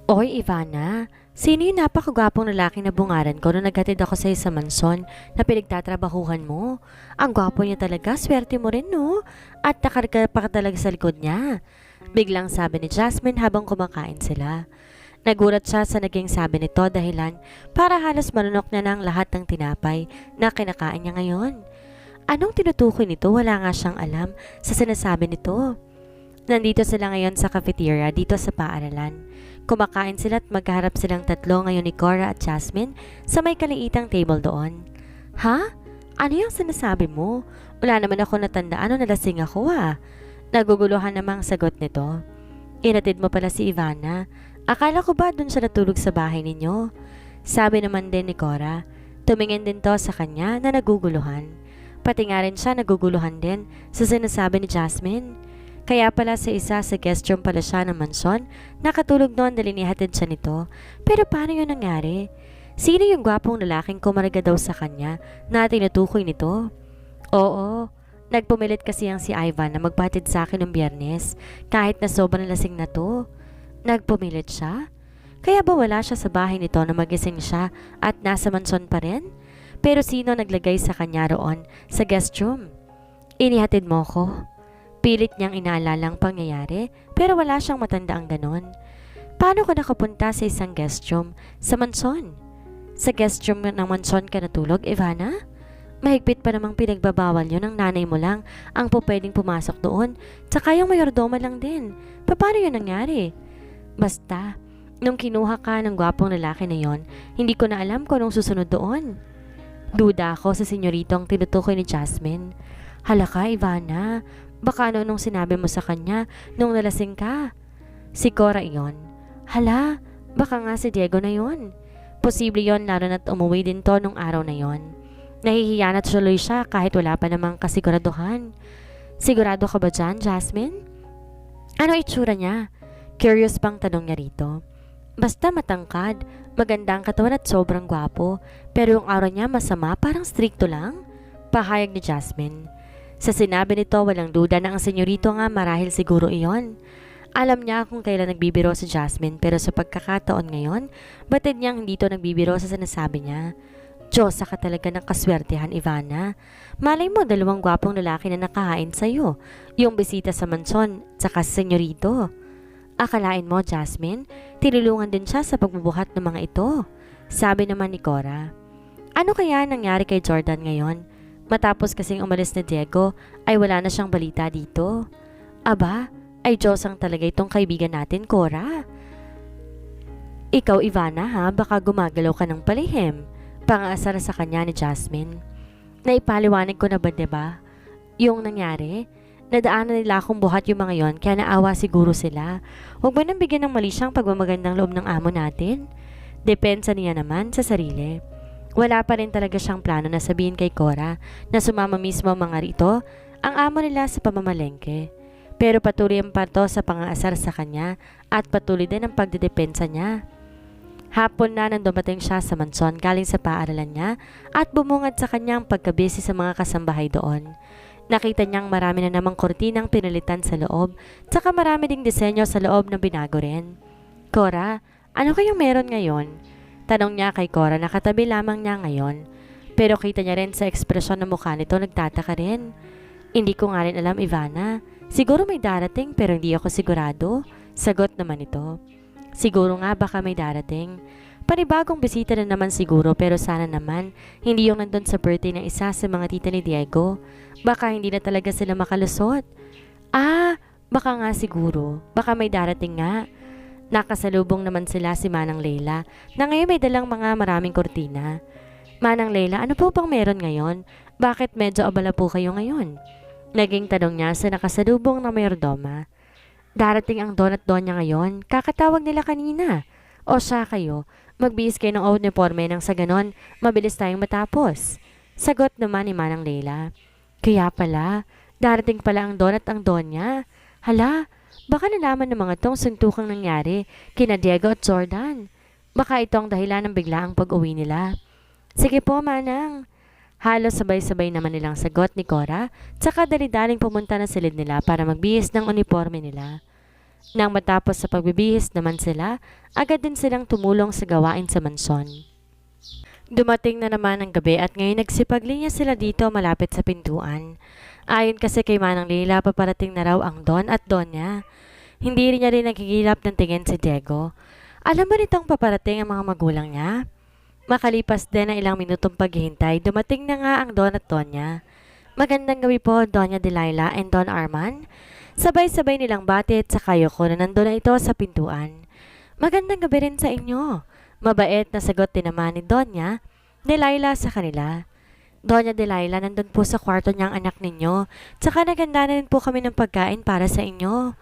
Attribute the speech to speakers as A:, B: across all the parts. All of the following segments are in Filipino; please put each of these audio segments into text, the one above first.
A: Oy, Ivana, sino yung napakagwapong lalaki na bungaran ko nung naghatid ako sa sa mansion na pinagtatrabahuhan mo? Ang gwapo niya talaga, swerte mo rin no? At nakarga pa ka talaga sa likod niya. Biglang sabi ni Jasmine habang kumakain sila. Nagulat siya sa naging sabi nito dahilan para halos manunok na ng lahat ng tinapay na kinakain niya ngayon. Anong tinutukoy nito? Wala nga siyang alam sa sinasabi nito. Nandito sila ngayon sa cafeteria dito sa paaralan. Kumakain sila at magharap silang tatlo ngayon ni Cora at Jasmine sa may kaliitang table doon. Ha? Ano yung sinasabi mo? Wala naman ako natandaan o nalasing ako Naguguluhan namang sagot nito. Inatid mo pala si Ivana. Akala ko ba dun siya natulog sa bahay ninyo? Sabi naman din ni Cora. Tumingin din to sa kanya na naguguluhan. Pati nga rin siya naguguluhan din sa sinasabi ni Jasmine. Kaya pala sa isa sa guest room pala siya ng mansyon, nakatulog noon dahil inihatid siya nito. Pero paano yun nangyari? Sino yung gwapong lalaking kumaraga daw sa kanya na tinutukoy nito? Oo, nagpumilit kasi ang si Ivan na magpatid sa akin ng Biyernes kahit na sobrang lasing na to. Nagpumilit siya? Kaya ba wala siya sa bahay nito na magising siya at nasa mansyon pa rin? Pero sino naglagay sa kanya roon sa guest room? Inihatid mo ko. Pilit niyang inaalalang pangyayari pero wala siyang matandaang ganon. Paano ka nakapunta sa isang guest room sa manson? Sa guest room ng manson ka natulog, Ivana? Mahigpit pa namang pinagbabawal yun ng nanay mo lang ang pwedeng pumasok doon. Tsaka yung mayordoma lang din. Paano yun nangyari? Basta, nung kinuha ka ng gwapong lalaki na yon, hindi ko na alam kung anong susunod doon. Duda ako sa senyoritong tinutukoy ni Jasmine. Halaka, Ivana. Baka ano nung sinabi mo sa kanya nung nalasing ka. Si Cora iyon. Hala, baka nga si Diego na yon. Posible yon lalo na't umuwi din to nung araw na yon. Nahihiya na tuloy siya kahit wala pa namang kasiguraduhan. Sigurado ka ba dyan, Jasmine? Ano itsura niya? Curious pang tanong niya rito. Basta matangkad, maganda ang katawan at sobrang gwapo, pero yung aura niya masama, parang stricto lang. Pahayag ni Jasmine. Sa sinabi nito, walang duda na ang senyorito nga marahil siguro iyon. Alam niya kung kailan nagbibiro si Jasmine pero sa pagkakataon ngayon, batid niyang hindi to nagbibiro sa sinasabi niya. Diyosa ka talaga ng kaswertehan, Ivana. Malay mo, dalawang gwapong lalaki na nakahain sa'yo. Yung bisita sa manson, tsaka sa senyorito. Akalain mo, Jasmine, tinulungan din siya sa pagbubuhat ng mga ito. Sabi naman ni Cora. Ano kaya nangyari kay Jordan ngayon? Matapos kasing umalis na Diego, ay wala na siyang balita dito. Aba, ay Diyosang talaga itong kaibigan natin, Cora. Ikaw, Ivana baka gumagalaw ka ng palihim. Pangaasar sa kanya ni Jasmine. Naipaliwanag ko na ba, diba? Yung nangyari, nadaanan nila akong buhat yung mga yon kaya naawa siguro sila. Huwag ba nang bigyan ng mali siyang pagmamagandang loob ng amo natin? Depensa niya naman sa sarili. Wala pa rin talaga siyang plano na sabihin kay Cora na sumama mismo ang mga rito ang amo nila sa pamamalengke. Pero patuloy ang pato sa pangaasar sa kanya at patuloy din ang pagdedepensa niya. Hapon na nang dumating siya sa manson galing sa paaralan niya at bumungad sa kanya ang pagkabisi sa mga kasambahay doon. Nakita niyang marami na namang kortinang pinalitan sa loob tsaka marami ding disenyo sa loob na binago rin. Cora, ano kayong meron ngayon? Tanong niya kay Cora na katabi lamang niya ngayon. Pero kita niya rin sa ekspresyon ng mukha nito nagtataka rin. Hindi ko nga rin alam, Ivana. Siguro may darating pero hindi ako sigurado. Sagot naman ito. Siguro nga baka may darating. Panibagong bisita na naman siguro pero sana naman hindi yung nandun sa birthday ng isa sa mga tita ni Diego. Baka hindi na talaga sila makalusot. Baka nga siguro. Baka may darating nga. Nakasalubong naman sila si Manang Leila na ngayon may dalang mga maraming kortina. Manang Leila, ano po bang meron ngayon? Bakit medyo abala po kayo ngayon? Naging tanong niya sa nakasalubong na mayordoma. Darating ang donut doon niya ngayon, kakatawag nila kanina. O siya kayo, magbihis kayo ng uniforme nang sa ganon, mabilis tayong matapos. Sagot naman ni Manang Leila. Kaya pala, darating pala ang donut ang donya. Hala, baka nalaman ng mga tong suntukang nangyari kina Diego at Jordan. Baka ito ang dahilan ng biglaang pag-uwi nila. Sige po, Manang. Halos sabay-sabay naman nilang sagot ni Cora, tsaka dali-daling pumunta na silid nila para magbihis ng uniforme nila. Nang matapos sa pagbibihis naman sila, agad din silang tumulong sa gawain sa mansyon. Dumating na naman ang gabi at ngayon nagsipag-linya sila dito malapit sa pintuan. Ayon kasi kay Manang Leila, paparating na raw ang Don at Donya. Hindi rin niya rin nagigilap ng tingin si Diego. Alam ba nitong paparating ang mga magulang niya? Makalipas din ang ilang minutong paghihintay, dumating na nga ang Don at Donya. Magandang gabi po, Donya Delilah and Don Arman. Sabay-sabay nilang bati at sa kayoko na nandun na ito sa pintuan. Magandang gabi rin sa inyo. Mabait na sagot din naman ni Donya Delilah sa kanila. Donya Delilah, nandun po sa kwarto niyang anak ninyo. Tsaka naganda na rin po kami ng pagkain para sa inyo.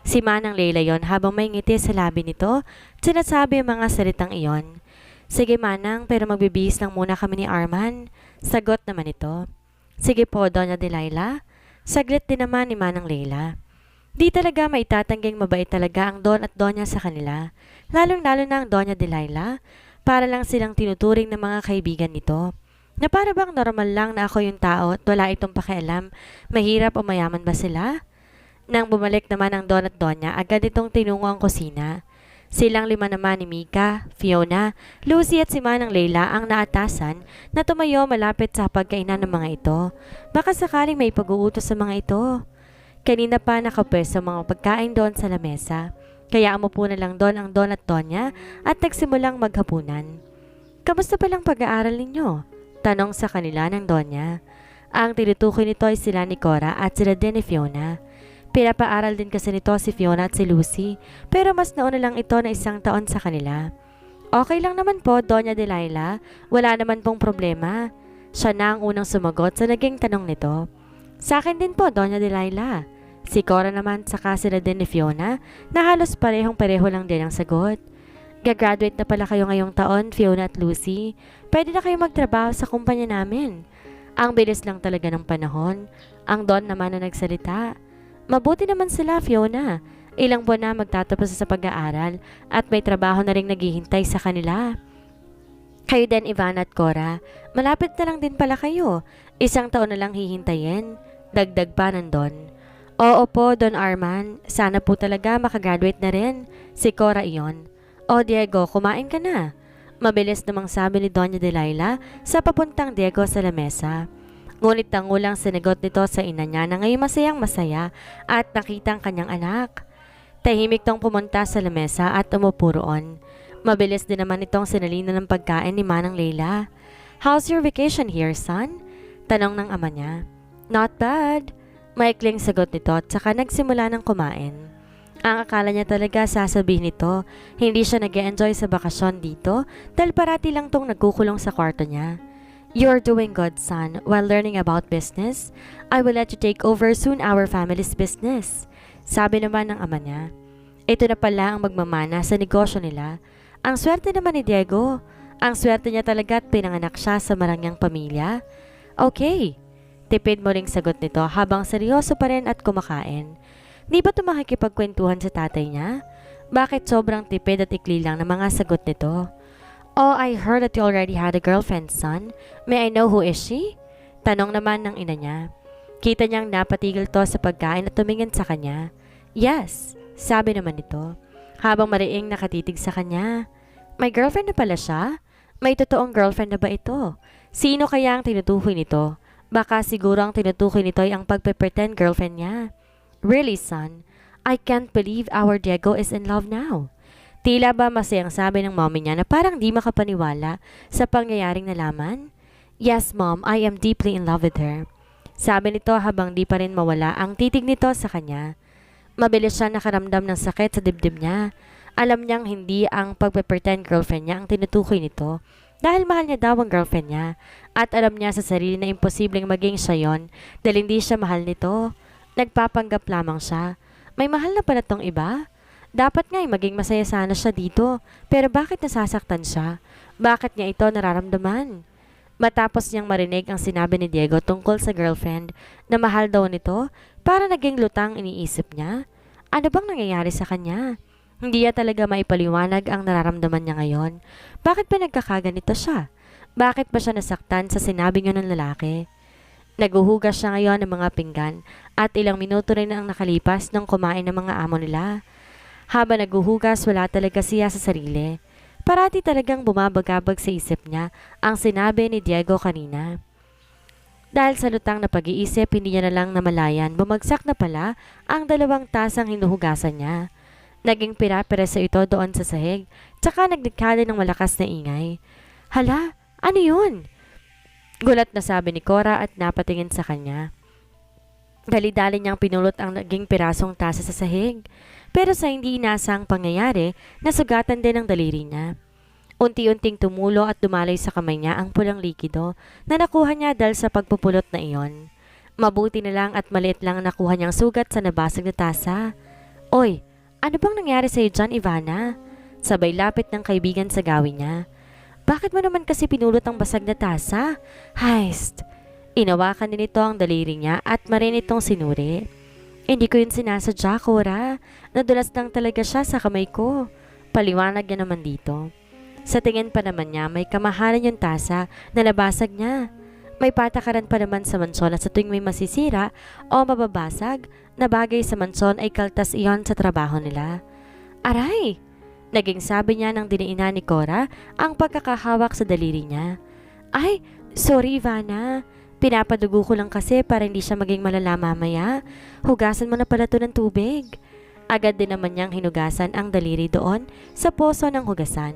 A: Si Manang Leila yon habang may ngiti sa labi nito, sinasabi ang mga salitang iyon. Sige Manang, pero magbibihis lang muna kami ni Arman. Sagot naman ito. Sige po, Donya Delilah. Saglit din naman ni Manang Leila. Di talaga maitatangging mabait talaga ang Don at Donya sa kanila. Lalong-lalo na ang Donya Delilah. Para lang silang tinuturing ng mga kaibigan nito. Na para bang normal lang na ako yung tao at wala itong pakialam, mahirap o mayaman ba sila? Nang bumalik naman ang Don at Donya, agad itong tinungo ang kusina. Silang lima naman ni Mika, Fiona, Lucy at si Manang Leila ang naatasan na tumayo malapit sa pagkainan ng mga ito. Baka sakaling may pag-uutos sa mga ito. Kanina pa nakapwesto mga pagkain doon sa lamesa. Kaya umupo na lang doon ang Don at Donya at nagsimulang maghapunan. Kamusta palang pag-aaral ninyo? Tanong sa kanila ng Donya. Ang tinutukoy nito ay sila ni Cora at sila din ni Fiona. Pinapaaral din kasi nito si Fiona at si Lucy, pero mas nauna lang ito na 1 taon sa kanila. Okay lang naman po, Donya Delilah. Wala naman pong problema. Siya na ang unang sumagot sa naging tanong nito. Sa akin din po, Donya Delilah. Si Cora naman saka sila din ni Fiona na halos parehong-pareho lang din ang sagot. Gagraduate na pala kayo ngayong taon, Fiona at Lucy. Pwede na kayo magtrabaho sa kumpanya namin. Ang bilis lang talaga ng panahon. Ang Don naman na nagsalita. Mabuti naman sila, Fiona. Ilang buwan na magtatapos sa pag-aaral at may trabaho na rin naghihintay sa kanila. Kayo din, Ivana at Cora. Malapit na lang din pala kayo. 1 taon na lang hihintayin. Dagdag pa ng Don. Oo po, Don Arman. Sana po talaga makagraduate na rin. Si Cora iyon. O Diego, kumain ka na. Mabilis namang sabi ni Donya Delilah sa papuntang Diego sa lamesa. Ngunit tangulang sinagot nito sa ina niya na ngayon masayang masaya at nakita ang kanyang anak. Tahimik tong pumunta sa lamesa at umupo roon. Mabilis din naman itong sinalina ng pagkain ni Manang Leila. How's your vacation here, son? Tanong ng ama niya. Not bad. Maikling sagot nito at saka nagsimula ng kumain. Ang akala niya talaga sasabihin nito, hindi siya nag-e-enjoy sa bakasyon dito dahil parati lang tong nagkukulong sa kwarto niya. You're doing good, son. While learning about business, I will let you take over soon our family's business. Sabi naman ng ama niya. Ito na pala ang magmamana sa negosyo nila. Ang swerte naman ni Diego. Ang swerte niya talaga at pinanganak siya sa marangyang pamilya. Okay. Tipid mo ring sagot nito habang seryoso pa rin at kumakain. Di ba ito makikipagkwentuhan sa tatay niya? Bakit sobrang tipid at ikli lang ng mga sagot nito? Oh, I heard that you already had a girlfriend, son. May I know who is she? Tanong naman ng ina niya. Kita niyang napatigil to sa pagkain at tumingin sa kanya. Yes, sabi naman nito. Habang mariing nakatitig sa kanya. May girlfriend na pala siya? May totoong girlfriend na ba ito? Sino kaya ang tinutukoy nito? Baka siguro ang tinutukoy nito ay ang pagpe-pretend girlfriend niya. Really, son? I can't believe our Diego is in love now. Tila ba masayang sabi ng mommy niya na parang di makapaniwala sa pangyayaring nalaman? Yes, mom, I am deeply in love with her. Sabi nito habang di pa rin mawala ang titig nito sa kanya. Mabilis siya nakaramdam ng sakit sa dibdib niya. Alam niyang hindi ang pagpe-pretend girlfriend niya ang tinutukoy nito. Dahil mahal niya daw ang girlfriend niya at alam niya sa sarili na imposibleng maging siya yon dahil hindi siya mahal nito. Nagpapanggap lamang siya. May mahal na pala tong iba? Dapat nga'y maging masaya sana siya dito pero bakit nasasaktan siya? Bakit niya ito nararamdaman? Matapos niyang marinig ang sinabi ni Diego tungkol sa girlfriend na mahal daw nito para naging lutang iniisip niya. Ano bang nangyayari sa kanya? Hindi niya talaga maipaliwanag ang nararamdaman niya ngayon. Bakit ba nagkakaganito siya? Bakit ba siya nasaktan sa sinabi niya ng lalaki? Naguhugas siya ngayon ng mga pinggan at ilang minuto rin ang nakalipas nang kumain ng mga amo nila. Habang naguhugas, wala talaga siya sa sarili. Parati talagang bumabagabag sa isip niya ang sinabi ni Diego kanina. Dahil sa lutang na pag-iisip, hindi niya na lang namalayan, bumagsak na pala ang 2 tasang hinuhugasan niya. Naging pira-piraso ito doon sa sahig, tsaka nagdikada ng malakas na ingay. Hala, ano yun? Gulat na sabi ni Cora at napatingin sa kanya. Dali-dali niyang pinulot ang naging pirasong tasa sa sahig. Pero sa hindi inasang pangyayari, nasugatan din ang daliri niya. Unti-unting tumulo at dumalay sa kamay niya ang pulang likido na nakuha niya dahil sa pagpupulot na iyon. Mabuti na lang at maliit lang ang nakuha niyang sugat sa nabasag na tasa. Oy, ano bang nangyari sa iyo dyan, Ivana? Sabay lapit ng kaibigan sa gawin niya. Bakit mo naman kasi pinulot ang basag na tasa? Heist! Inawakan din ito ang daliri niya at marin itong sinuri. Hindi ko yun sinasadya, Cora. Nadulas lang talaga siya sa kamay ko. Paliwanag niya naman dito. Sa tingin pa naman niya, may kamahalan yung tasa na nabasag niya. May patakaran pa naman sa mansyon na sa tuwing may masisira o mababasag na bagay sa mansyon ay kaltas iyon sa trabaho nila. Aray! Naging sabi niya nang diniina ni Cora ang pagkakahawak sa daliri niya. Ay, sorry Ivana. Pinapadugo ko lang kasi para hindi siya maging malala mamaya. Hugasan mo na pala to ng tubig. Agad din naman niyang hinugasan ang daliri doon sa poso ng hugasan.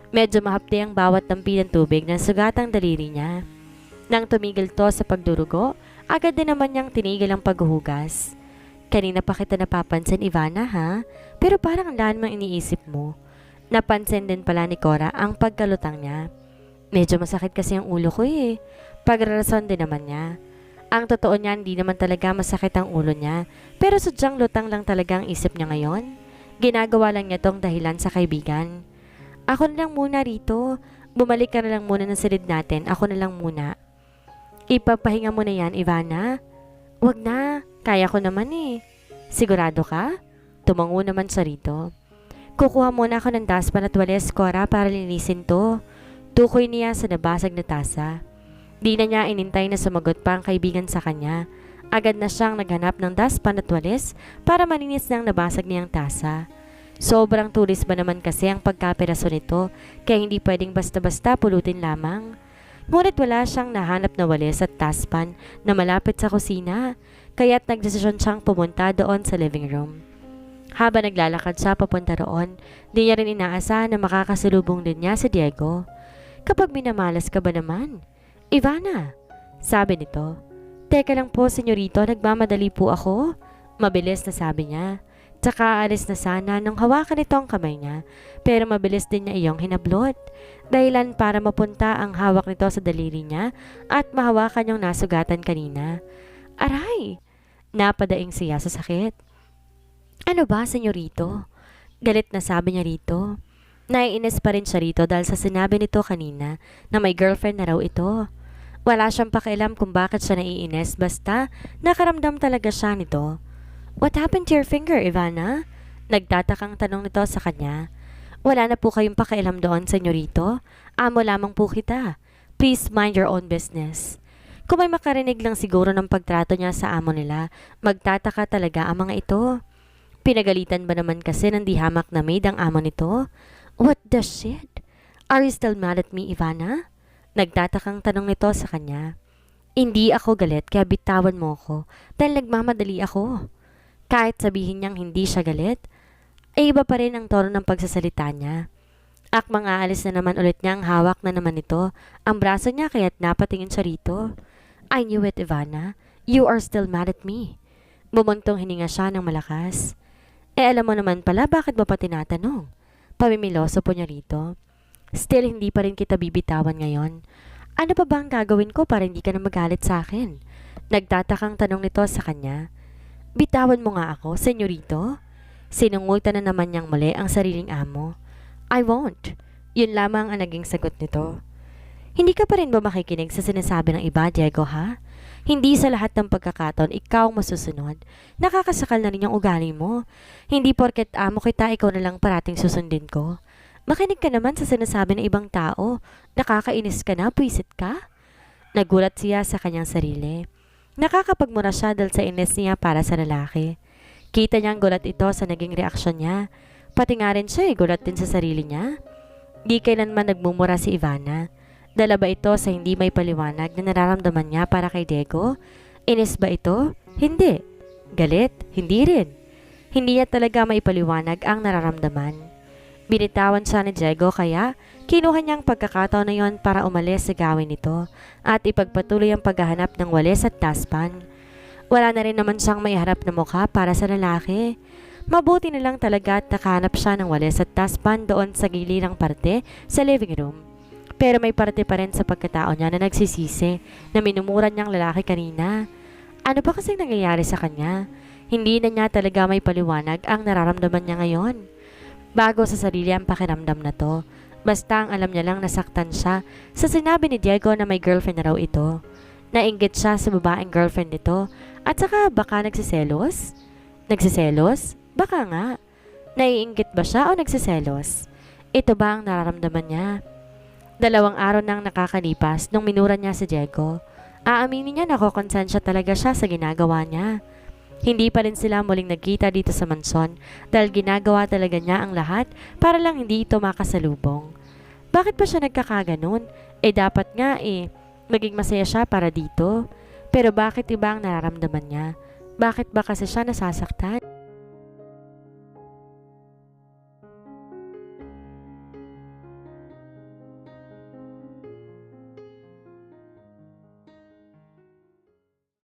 A: Medyo mahapdi ang bawat tampi ng tubig ng sugatang daliri niya. Nang tumigil to sa pagdurugo, agad din naman niyang tinigil ang paghuhugas. Kanina pa kita napapansin, Ivana, ha? Pero parang ang lahat mang iniisip mo. Napansin din pala ni Cora ang pagkalutang niya. Medyo masakit kasi ang ulo ko eh. Pagrarason din naman niya. Ang totoo niya, hindi naman talaga masakit ang ulo niya. Pero sadyang lutang lang talaga ang isip niya ngayon. Ginagawa lang niya tong dahilan sa kaibigan. Ako na lang muna rito. Bumalik ka na lang muna ng silid natin. Ako na lang muna. Ipapahinga mo na yan, Ivana. Wag na. Kaya ko naman eh. Sigurado ka? Tumango naman siya rito. Kukuha muna ako ng daspan at wales, Cora, para linisin to. Tukoy niya sa nabasag na tasa. Di na niya inintay na sumagot pa ang kaibigan sa kanya. Agad na siyang naghanap ng daspan at wales para malinis ng nabasag niyang tasa. Sobrang tulis ba naman kasi ang pagkaperaso nito kaya hindi pwedeng basta-basta pulutin lamang. Ngunit wala siyang nahanap na walis at taspan na malapit sa kusina kaya't nagdesisyon siyang pumunta doon sa living room. Habang naglalakad siya papunta roon, di niya rin inaasahan na makakasalubong din niya si Diego. Kapag minamalas ka ba naman? Ivana, sabi nito. Teka lang po, senyorito, nagmamadali po ako. Mabilis na sabi niya. Tsaka aalis na sana nung hawakan ito ang kamay niya, pero mabilis din niya iyong hinablot. Dahilan para mapunta ang hawak nito sa daliri niya at mahawakan yung nasugatan kanina. Aray! Napadaing siya sa sakit. Ano ba, senyorito? Galit na sabi niya rito. Naiinis pa rin siya rito dahil sa sinabi nito kanina na may girlfriend na raw ito. Wala siyang pakialam kung bakit siya naiinis basta nakaramdam talaga siya nito. What happened to your finger, Ivana? Nagtatakang tanong nito sa kanya. Wala na po kayong pakialam doon, senyorito. Amo lamang po kita. Please mind your own business. Kung may makarinig lang siguro ng pagtrato niya sa amo nila, magtataka talaga ang mga ito. Pinagalitan ba naman kasi ng di hamak na maid ang amo nito? What the shit? Are you still mad at me, Ivana? Nagtatakang tanong nito sa kanya. Hindi ako galit kaya bitawan mo ko dahil nagmamadali ako. Kahit sabihin niyang hindi siya galit, ay iba pa rin ang tono ng pagsasalita niya. Akmang aalis na naman ulit niya ang hawak na naman ito, ang braso niya kaya't napatingin siya rito. I knew it, Ivana. You are still mad at me. Bumuntong hininga siya ng malakas. Alam mo naman pala bakit ba pa tinatanong? Pamimiloso po niya rito. Still hindi pa rin kita bibitawan ngayon. Ano pa ba ang gagawin ko para hindi ka na magalit sa akin? Nagtatakang tanong nito sa kanya. Bitawan mo nga ako, senyorito. Sinungutan na naman niyang muli ang sariling amo. I won't. Yun lamang ang naging sagot nito. Hindi ka pa rin ba makikinig sa sinasabi ng iba, Diego, ha? Hindi sa lahat ng pagkakataon ikaw masusunod. Nakakasakal na rin yung ugali mo. Hindi porket amo kita, ikaw na lang parating susundin ko. Makinig ka naman sa sinasabi ng ibang tao. Nakakainis ka na, puwisit ka? Nagulat siya sa kanyang sarili. Nakakapagmura siya dahil sa inis niya para sa lalaki. Kita niyang gulat ito sa naging reaksyon niya. Pati nga rin siya gulat din sa sarili niya. Di kailanman nagmumura si Ivana. Dala ba ito sa hindi may paliwanag na nararamdaman niya para kay Diego? Inis ba ito? Hindi. Galit? Hindi rin. Hindi niya talaga may paliwanag ang nararamdaman. Binitawan siya ni Diego kaya kinuha niyang pagkakataon na yon para umalis sa gawin nito at ipagpatuloy ang paghahanap ng walis at taspan. Wala na rin naman siyang may harap na mukha para sa lalaki. Mabuti na lang talaga at nakahanap siya ng walis at taspan doon sa gilirang parte sa living room. Pero may parte pa rin sa pagkatao niya na nagsisisi na minumura niyang lalaki kanina. Ano ba kasing nangyayari sa kanya? Hindi na niya talaga may paliwanag ang nararamdaman niya ngayon. Bago sa sarili ang pakiramdam na to. Basta ang alam niya lang nasaktan siya sa sinabi ni Diego na may girlfriend na raw ito. Nainggit siya sa babaeng girlfriend nito at saka baka nagsiselos? Nagsiselos? Baka nga. Naiinggit ba siya o nagsiselos? Ito ba ang nararamdaman niya? 2 araw nang nakakalipas nung minura niya si Diego. Aaminin niya na kokonsensya talaga siya sa ginagawa niya. Hindi pa rin sila muling nagkita dito sa mansyon dahil ginagawa talaga niya ang lahat para lang hindi ito makasalubong. Bakit ba siya nagkakaganon? Dapat nga maging masaya siya para dito. Pero bakit iba ang nararamdaman niya? Bakit ba kasi siya nasasaktan?